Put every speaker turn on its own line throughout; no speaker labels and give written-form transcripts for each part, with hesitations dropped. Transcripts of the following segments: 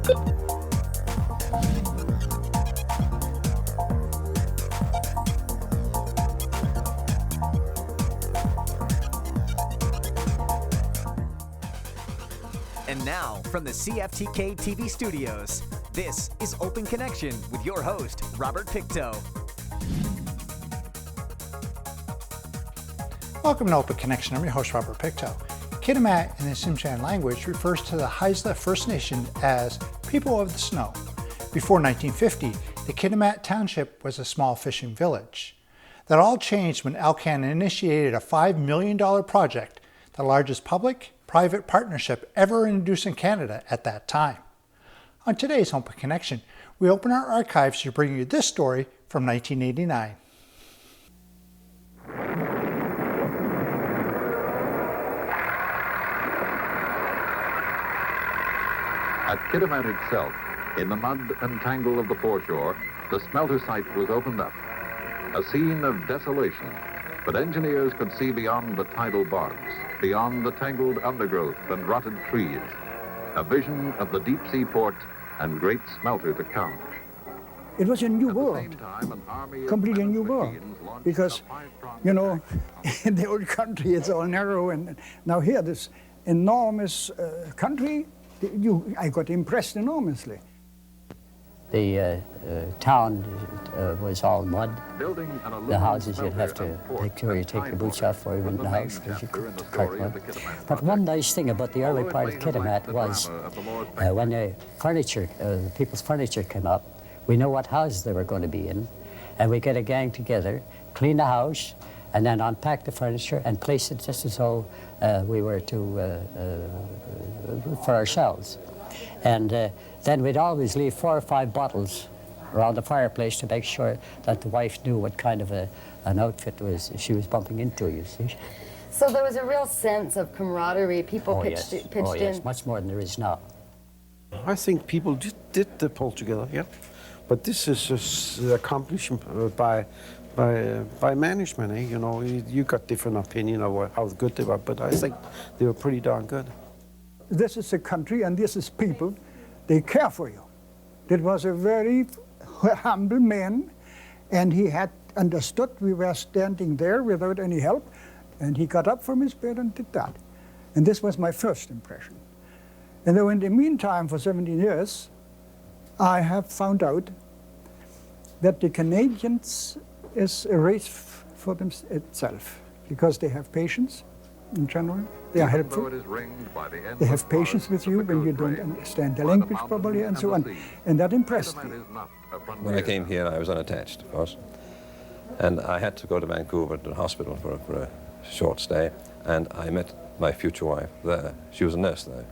And now, from the CFTK-TV studios, this is Open Connection with your host, Robert Pictou.
Welcome to Open Connection. I'm your host, Robert Pictou. Kitimat in the Tsimshian language refers to the Haisla First Nation as people of the snow. Before 1950, the Kitimat Township was a small fishing village. That all changed when Alcan initiated a $5 million project, the largest public-private partnership ever introduced in Canada at that time. On today's Open Connection, we open our archives to bring you this story from 1989.
At Kitimat itself, in the mud and tangle of the foreshore, the smelter site was opened up. A scene of desolation, but engineers could see beyond the tidal bogs, beyond the tangled undergrowth and rotted trees, a vision of the deep sea port and great smelter to come.
It was a new world, completely new world, because, you know, in the old country it's all narrow, and now here this enormous country, I got impressed enormously.
The town was all mud. The houses you'd have to make sure you take your boots off before you went in the house because you couldn't cart mud. But one nice thing about the early part of Kitimat was when the people's furniture came up, we knew what houses they were going to be in, and we get a gang together, clean the house, and then unpack the furniture and place it just as though we were for ourselves. And then we'd always leave 4 or 5 bottles around the fireplace to make sure that the wife knew what kind of an outfit she was bumping into, you see.
So there was a real sense of camaraderie. People pitched in.
Much more than there is now.
I think people did pull together, yeah. But this is just accomplished by management, eh? You know, you got different opinion of how good they were, but I think they were pretty darn good.
This is a country and this is people. They care for you. It was a very humble man, and he had understood we were standing there without any help, and he got up from his bed and did that. And this was my first impression. And though in the meantime, for 17 years, I have found out that the Canadians is a race for them itself, because they have patience in general, they are helpful, they have patience with you when you don't understand the language properly and so on, and that impressed me.
When I came here, I was unattached, of course, and I had to go to Vancouver to the hospital for a short stay, and I met my future wife there. She was a nurse there.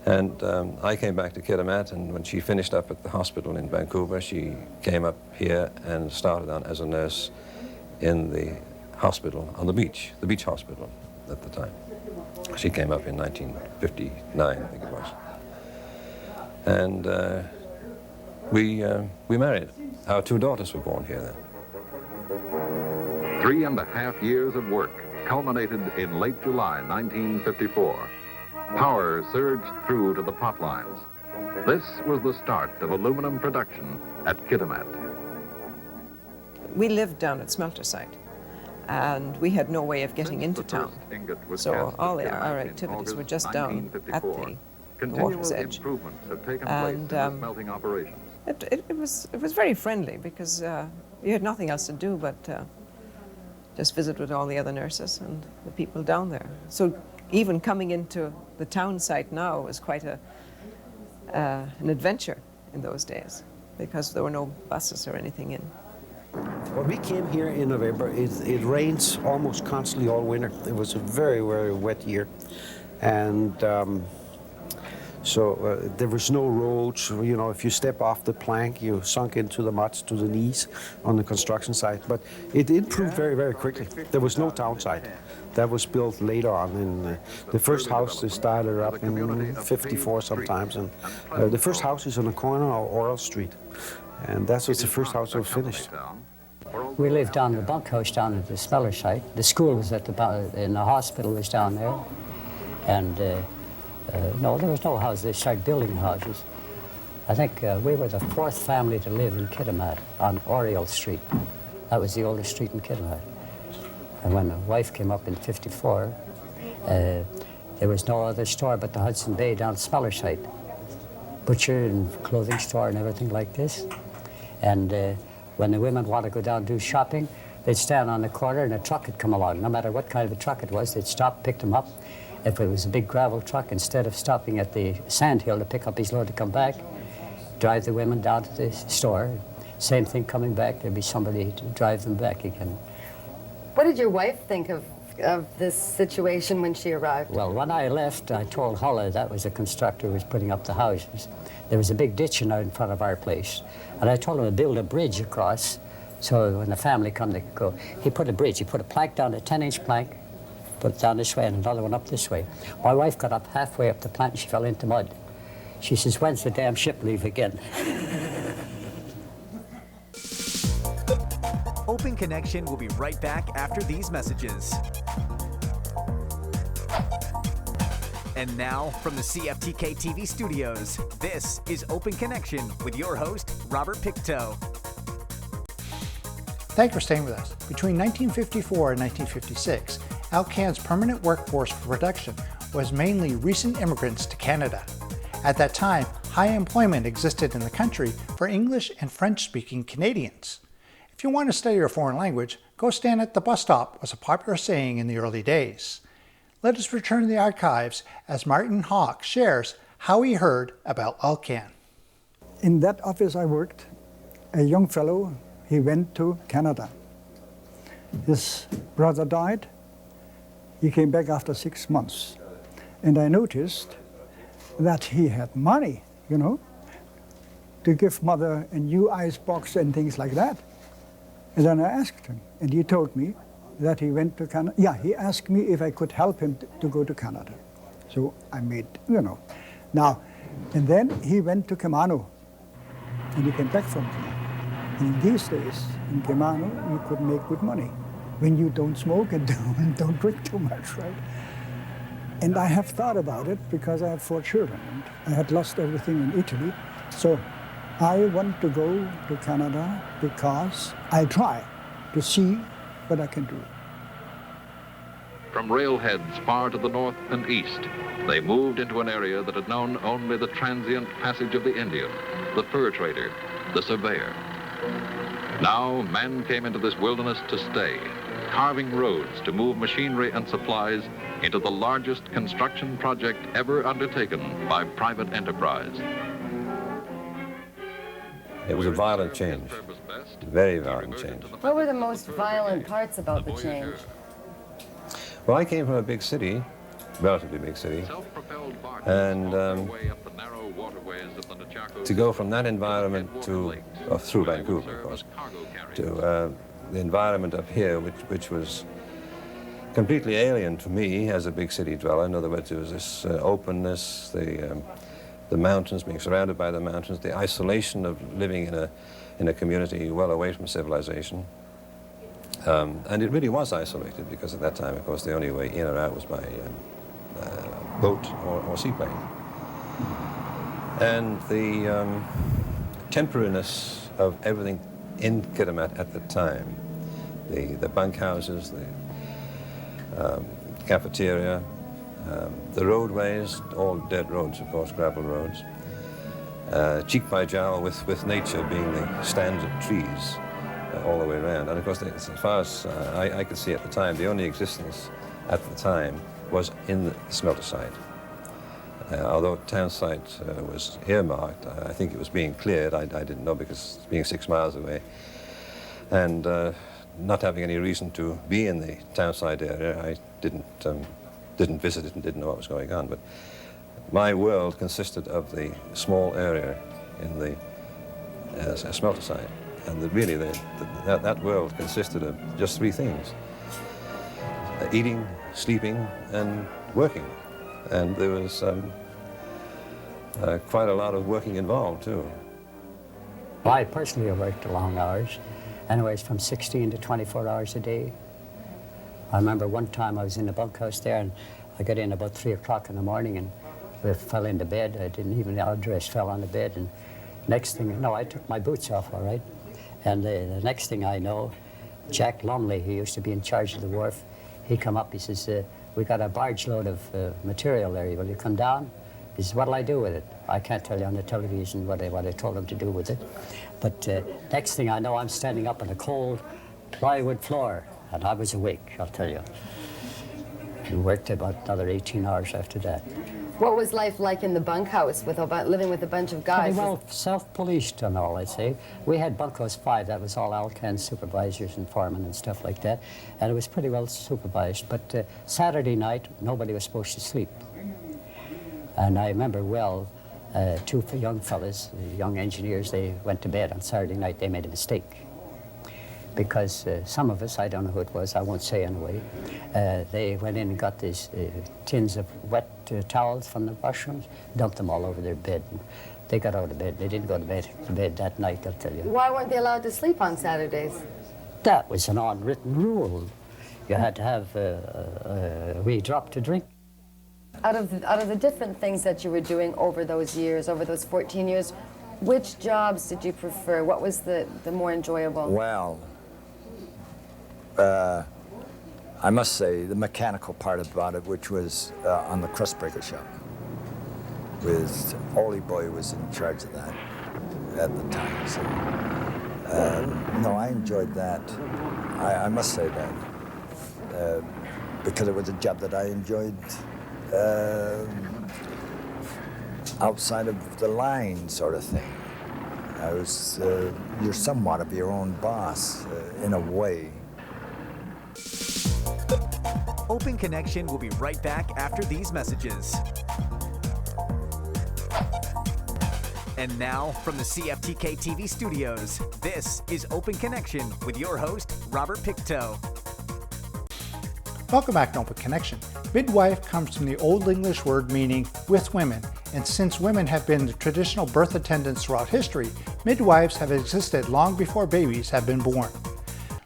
And I came back to Kitimat, and when she finished up at the hospital in Vancouver, she came up here and started on as a nurse in the hospital on the beach hospital at the time. She came up in 1959, I think it was. And we married. Our 2 daughters were born here then.
3.5 years of work culminated in late July 1954. Power surged through to the pot lines. This was the start of aluminum production at Kitimat.
We lived down at smelter site, and we had no way of getting into town. So all our activities were just down at the water's edge. And it was very friendly, because you had nothing else to do but just visit with all the other nurses and the people down there. So even coming into the town site now was quite an adventure in those days, because there were no buses or anything in.
When we came here in November, it rains almost constantly all winter. It was a very, very wet year. And so there was no roads. You know, if you step off the plank, you sunk into the mud to the knees on the construction site. But it improved very, very quickly. There was no town site. That was built later on. In the first house, they started up in '54 sometimes. And the first house is on the corner of Oral Street. And that was the first house that was finished.
We lived down in the bunkhouse down at the smelter site. The school was at and the hospital was down there. And No, there was no houses. They started building houses. I think we were the 4th family to live in Kitimat on Oriole Street. That was the oldest street in Kitimat. And when my wife came up in '54, there was no other store but the Hudson Bay down Smeller site. Butcher and clothing store and everything like this. And when the women wanted to go down and do shopping, they'd stand on the corner and a truck would come along. No matter what kind of a truck it was, they'd stop, pick them up. If it was a big gravel truck, instead of stopping at the sand hill to pick up his load to come back, drive the women down to the store. Same thing coming back, there'd be somebody to drive them back again.
What did your wife think of this situation when she arrived?
Well, when I left, I told Hulla that was the constructor who was putting up the houses. There was a big ditch in front of our place. And I told him to build a bridge across, so when the family come, they could go. He put a bridge, he put a plank down, a 10-inch plank, put it down this way and another one up this way. My wife got up halfway up the plank and she fell into mud. She says, "When's the damn ship leave again?"
Open Connection will be right back after these messages. And now, from the CFTK-TV studios, this is Open Connection with your host, Robert Pictou.
Thank you for staying with us. Between 1954 and 1956, Alcan's permanent workforce for production was mainly recent immigrants to Canada. At that time, high employment existed in the country for English and French-speaking Canadians. If you want to study a foreign language, go stand at the bus stop was a popular saying in the early days. Let us return to the archives as Martin Hawk shares how he heard about Alcan.
In that office I worked, a young fellow, he went to Canada. His brother died. He came back after 6 months. And I noticed that he had money, you know, to give mother a new ice box and things like that. And then I asked him, and he told me that he went to Canada. Yeah, he asked me if I could help him to go to Canada. So I made, you know. Now, and then he went to Kemano, and he came back from Kemano. And in these days, in Kemano, you could make good money when you don't smoke and don't drink too much, right? And I have thought about it because I have 4 children, and I had lost everything in Italy. So I want to go to Canada because I try to see what I can do.
From railheads far to the north and east, they moved into an area that had known only the transient passage of the Indian, the fur trader, the surveyor. Now men came into this wilderness to stay, carving roads to move machinery and supplies into the largest construction project ever undertaken by private enterprise.
It was a violent change, very violent change.
What were the most violent parts about the change?
Well, I came from a big city, relatively big city, and to go from that environment to, through Vancouver, of course, to the environment up here, which was completely alien to me as a big city dweller. In other words, there was this openness, the mountains, being surrounded by the mountains, the isolation of living in a community well away from civilization. And it really was isolated because at that time, of course, the only way in or out was by boat or seaplane. And the temporariness of everything in Kitimat at the time, the bunkhouses, the cafeteria, the roadways, all dead roads, of course, gravel roads, cheek by jowl with nature being the stands of trees all the way around. And of course, as far as I could see at the time, the only existence at the time was in the smelter site. Although town site was earmarked, I think it was being cleared. I didn't know because being 6 miles away. And not having any reason to be in the town site area, I didn't visit it and didn't know what was going on. But my world consisted of the small area in the smelter site. And really, that world consisted of just 3 things: eating, sleeping, and working. And there was quite a lot of working involved, too.
I personally worked long hours, anyways from 16 to 24 hours a day. I remember one time I was in the bunkhouse there, and I got in about 3 o'clock in the morning, and we fell into bed. I didn't even undress, fell on the bed, and next thing, no, I took my boots off, all right. And the next thing I know, Jack Lumley, who used to be in charge of the wharf, he come up, he says, we got a barge load of material there, will you come down? He says, what'll I do with it? I can't tell you on the television what I told him to do with it. But next thing I know, I'm standing up on a cold plywood floor, and I was awake, I'll tell you. We worked about another 18 hours after that.
What was life like in the bunkhouse with living with a bunch of guys?
Well, self-policed and all, I'd say. We had bunkhouse 5, that was all Alcan supervisors and foremen and stuff like that, and it was pretty well supervised. But Saturday night, nobody was supposed to sleep. And I remember well, 2 young fellas, young engineers, they went to bed on Saturday night. They made a mistake. Because some of us, I don't know who it was, I won't say anyway, they went in and got these tins of wet towels from the washrooms, dumped them all over their bed. And they got out of bed. They didn't go to bed that night, I'll tell you.
Why weren't they allowed to sleep on Saturdays?
That was an unwritten rule. You had to have a wee drop to drink.
Out of the different things that you were doing over those years, over those 14 years, which jobs did you prefer? What was the more enjoyable?
Well, I must say the mechanical part about it, which was on the crust breaker shop. With Ollie Boy was in charge of that at the time. So, no, I enjoyed that. I must say that because it was a job that I enjoyed outside of the line, sort of thing. I was you're somewhat of your own boss in a way.
Open Connection will be right back after these messages. And now, from the CFTK-TV studios, this is Open Connection with your host, Robert Pictou.
Welcome back to Open Connection. Midwife comes from the Old English word meaning with women, and since women have been the traditional birth attendants throughout history, midwives have existed long before babies have been born.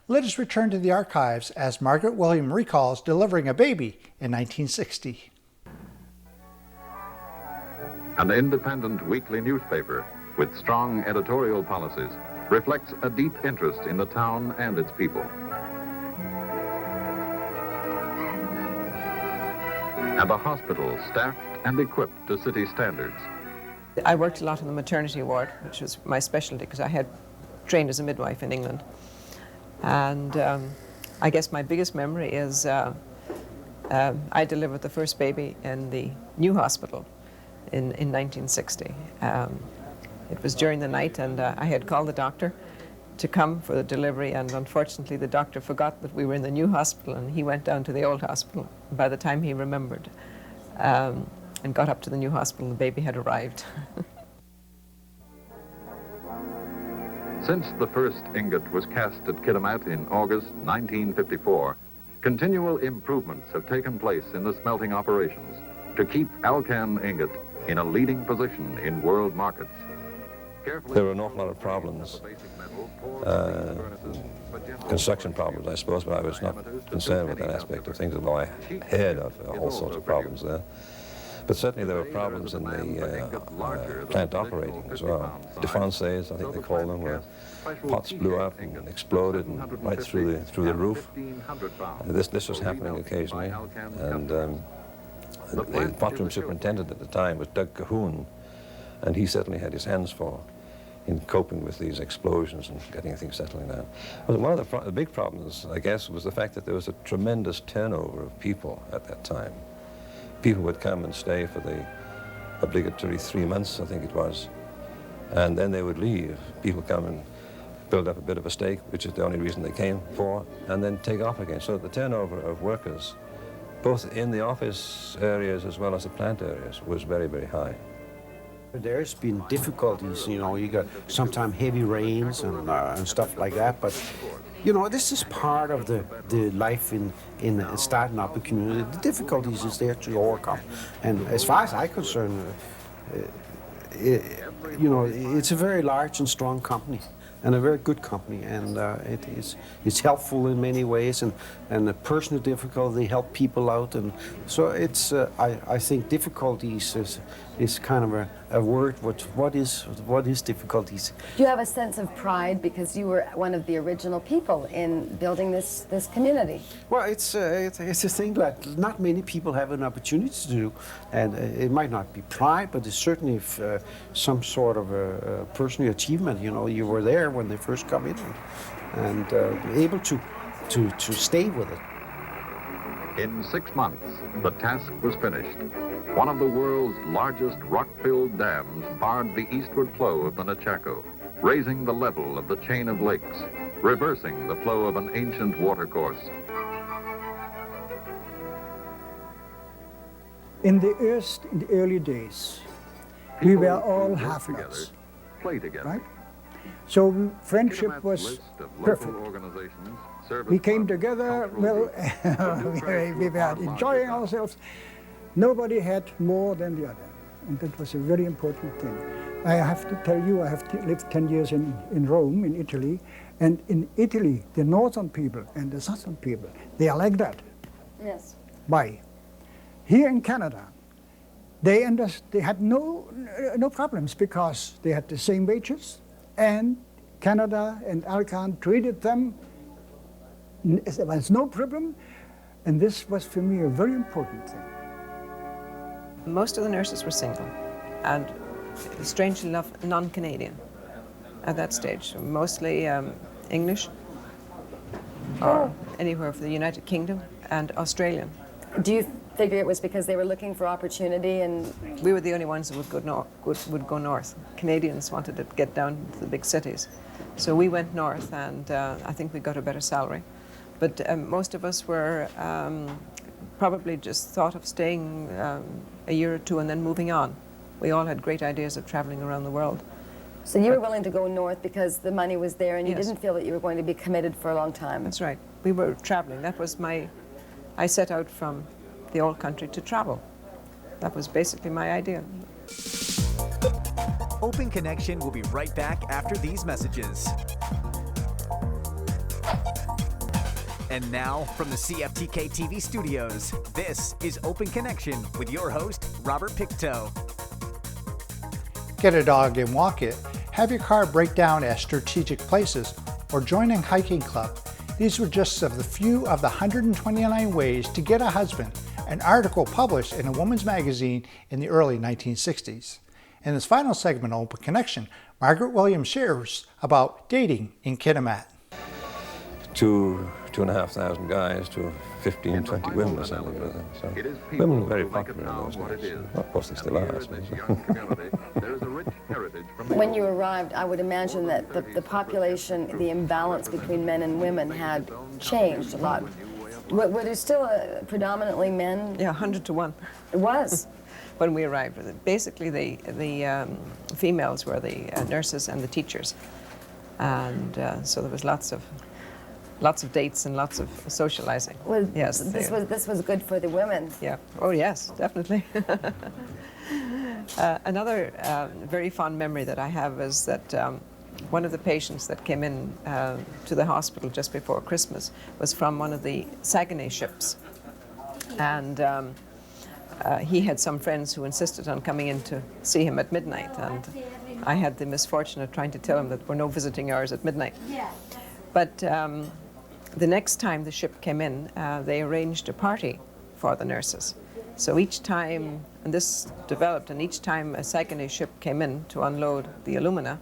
Let us return to the archives as Margaret William recalls delivering a baby in 1960.
An independent weekly newspaper with strong editorial policies reflects a deep interest in the town and its people. And a hospital staffed and equipped to city standards.
I worked a lot in the maternity ward, which was my specialty because I had trained as a midwife in England. And I guess my biggest memory is I delivered the first baby in the new hospital in 1960. It was during the night, and I had called the doctor to come for the delivery, and unfortunately the doctor forgot that we were in the new hospital, and he went down to the old hospital. By the time he remembered and got up to the new hospital, the baby had arrived.
Since the first ingot was cast at Kitimat in August 1954, continual improvements have taken place in the smelting operations to keep Alcan ingot in a leading position in world markets.
There were an awful lot of problems, construction problems, I suppose, but I was not concerned with that aspect of things, although I heard of all sorts of problems there. But certainly there were problems in the plant operating as well. Defenses, I think they call them, where pots blew up and exploded and right through the roof. And this was happening occasionally. And the pot room superintendent at the time was Doug Cahoon, and he certainly had his hands full in coping with these explosions and getting things settling down. But one of the big problems, I guess, was the fact that there was a tremendous turnover of people at that time. People would come and stay for the obligatory 3 months, I think it was, and then they would leave. People come and build up a bit of a stake, which is the only reason they came for, and then take off again. So the turnover of workers, both in the office areas as well as the plant areas, was very, very high.
There's been difficulties, you know, you got sometimes heavy rains and stuff like that, but you know, this is part of the life in starting up a community. The difficulties is there to overcome. And as far as I'm concerned, you know, it's a very large and strong company. and a very good company, and it's helpful in many ways, and the personal difficulty help people out, and so it's I think difficulties is kind of a word. What is difficulties?
Do you have a sense of pride because you were one of the original people in building this community?
Well, it's a thing that not many people have an opportunity to do, and it might not be pride, but it's certainly some sort of a personal achievement. You know, you were there when they first come in, and able to stay with it.
In 6 months, the task was finished. One of the world's largest rock-filled dams barred the eastward flow of the Nechako, raising the level of the chain of lakes, reversing the flow of an ancient watercourse.
In the early days, we were all half-bloods,
Play together.
right? So friendship was perfect. We came together, well, we were enjoying ourselves. Nobody had more than the other, and that was a very important thing. I have to tell you, I have lived 10 years in Rome, in Italy, and in Italy, the northern people and the southern people, they are like that.
Yes.
Why? Here in Canada, they had no problems because they had the same wages, and Canada and Alcan treated them. There was no problem, and this was for me a very important thing.
Most of the nurses were single, and strangely enough, non-Canadian at that stage. Mostly English, or anywhere from the United Kingdom and Australian.
Do you figure it was because they were looking for opportunity and...
We were the only ones who would go north. Canadians wanted to get down to the big cities. So we went north, and I think we got a better salary. But most of us were probably just thought of staying a year or two and then moving on. We all had great ideas of traveling around the world.
So you were willing to go north because the money was there and you
Yes.
didn't feel that you were going to be committed for a long time?
That's right. We were traveling. That was I set out from the old country to travel. That was basically my idea.
Open Connection will be right back after these messages. And now, from the CFTK-TV studios, this is Open Connection with your host, Robert Pictou.
Get a dog and walk it, have your car break down at strategic places, or join a hiking club. These were just of the few of the 129 ways to get a husband, an article published in a woman's magazine in the early 1960s. In this final segment of Open Connection, Margaret Williams shares about dating in Kitimat.
2,500 guys to 15, 20 women or something like that. So women were very popular in those days. Of course, they still are, I suppose.
When you arrived, I would imagine that the population, the imbalance between men and women had changed a lot. Were there still predominantly men?
Yeah, 100 to 1.
It was.
When we arrived, basically the females were the nurses and the teachers, and so there was lots of dates and lots of socializing.
Well,
yes,
this was good for the women.
Yeah. Oh yes, definitely. Another very fond memory that I have is that one of the patients that came in to the hospital just before Christmas was from one of the Saguenay ships, and he had some friends who insisted on coming in to see him at midnight, and I had the misfortune of trying to tell him that there were no visiting hours at midnight. But the next time the ship came in, they arranged a party for the nurses. So each time, and this developed, and each time a Saguenay ship came in to unload the alumina,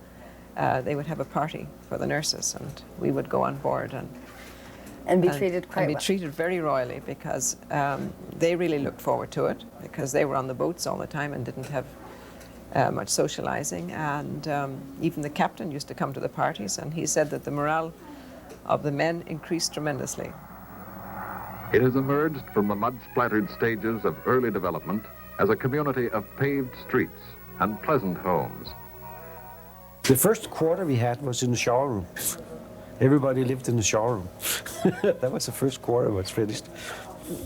they would have a party for the nurses, and we would go on board
and be treated quite well.
And be treated very royally, because they really looked forward to it, because they were on the boats all the time and didn't have much socializing, and even the captain used to come to the parties, and he said that the morale of the men increased tremendously.
It has emerged from the mud-splattered stages of early development as a community of paved streets and pleasant homes.
The first quarter we had was in the shower room. Everybody lived in the shower room. That was the first quarter was finished.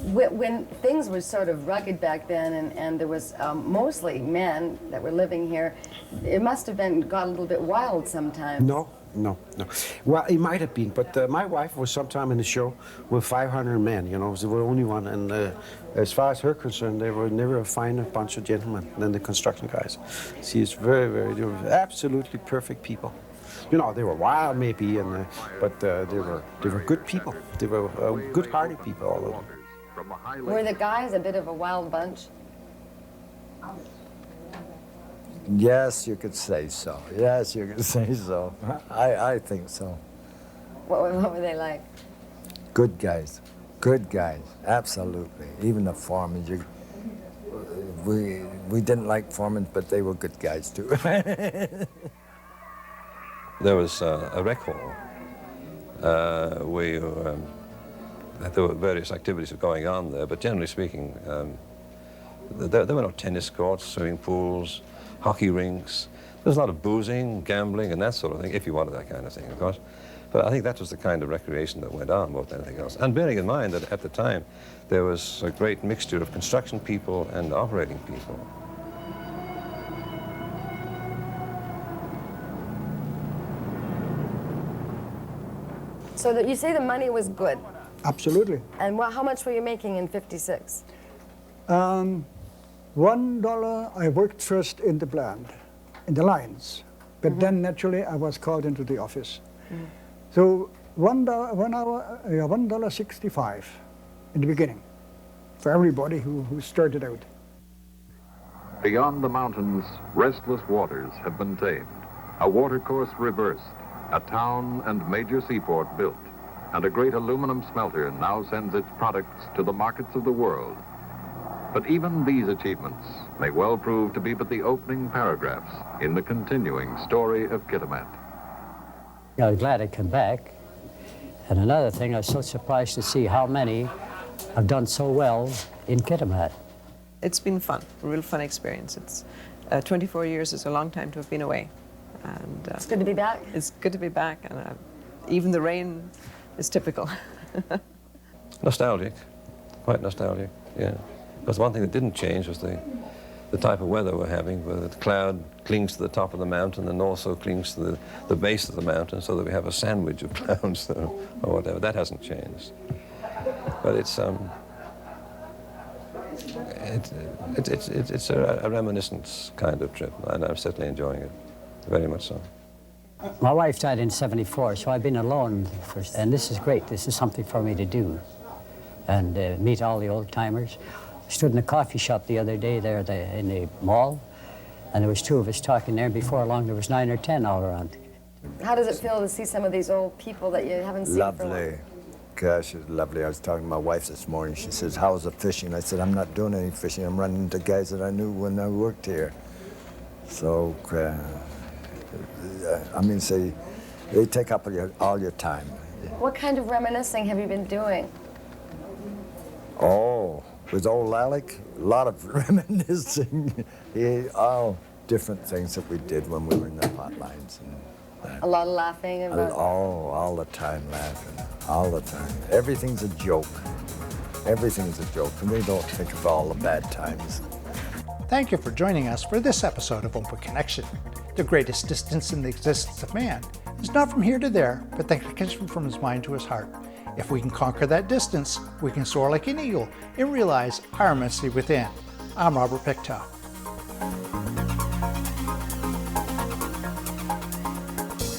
When things were sort of rugged back then, and there was mostly men that were living here, it must have got a little bit wild sometimes.
No, No. Well, it might have been, but my wife was sometime in the show with 500 men, you know, they were the only one. And as far as her concerned, they were never a finer bunch of gentlemen than the construction guys. She is they were absolutely perfect people. You know, they were wild maybe, but they were good people. They were good-hearted people, all of them.
Were the guys a bit of a wild bunch?
Yes, you could say so. Yes, you could say so. I think so.
What were they like?
Good guys. Good guys. Absolutely. Even the foremen. We didn't like foremen, but they were good guys too.
There was a rec hall where there were various activities going on there, but generally speaking, there were no tennis courts, swimming pools, hockey rinks. There was a lot of boozing, gambling, and that sort of thing, if you wanted that kind of thing, of course. But I think that was the kind of recreation that went on more than anything else. And bearing in mind that at the time, there was a great mixture of construction people and operating people.
So that you say the money was good.
Absolutely.
And how much were you making in '56?
$1, I worked first in the plant, in the lines, but then naturally I was called into the office. So $1.65 in the beginning for everybody who started out.
Beyond the mountains, restless waters have been tamed, a watercourse reversed, a town and major seaport built, and a great aluminum smelter now sends its products to the markets of the world. But even these achievements may well prove to be but the opening paragraphs in the continuing story of Kitimat.
I was glad I came back. And another thing, I was so surprised to see how many have done so well in Kitimat.
It's been fun, a real fun experience. It's 24 years is a long time to have been away. And
it's good to be back.
It's good to be back, and even the rain is typical.
Nostalgic, quite nostalgic, yeah. Because one thing that didn't change was the type of weather we're having, where the cloud clings to the top of the mountain and also clings to the base of the mountain, so that we have a sandwich of clouds or whatever. That hasn't changed. But it's a reminiscence kind of trip, and I'm certainly enjoying it, very much so.
My wife died in '74, so I've been alone and this is great. This is something for me to do, and meet all the old timers. I stood in a coffee shop the other day there in the mall, and there was two of us talking there, and before long there was 9 or 10 all around.
How does it feel to see some of these old people that you haven't seen for a while?
Lovely. Gosh, it was lovely. I was talking to my wife this morning. She says, how's the fishing? I said, I'm not doing any fishing. I'm running into guys that I knew when I worked here. So, I mean, say, they take up all your time.
What kind of reminiscing have you been doing?
Oh, with old Alec, a lot of reminiscing. All different things that we did when we were in the hotlines.
A lot of laughing about...
all the time laughing, all the time. Everything's a joke. Everything's a joke, and we don't think of all the bad times.
Thank you for joining us for this episode of Open Connection. The greatest distance in the existence of man is not from here to there, but the connection from his mind to his heart. If we can conquer that distance, we can soar like an eagle and realize our immensity within. I'm Robert Pictou.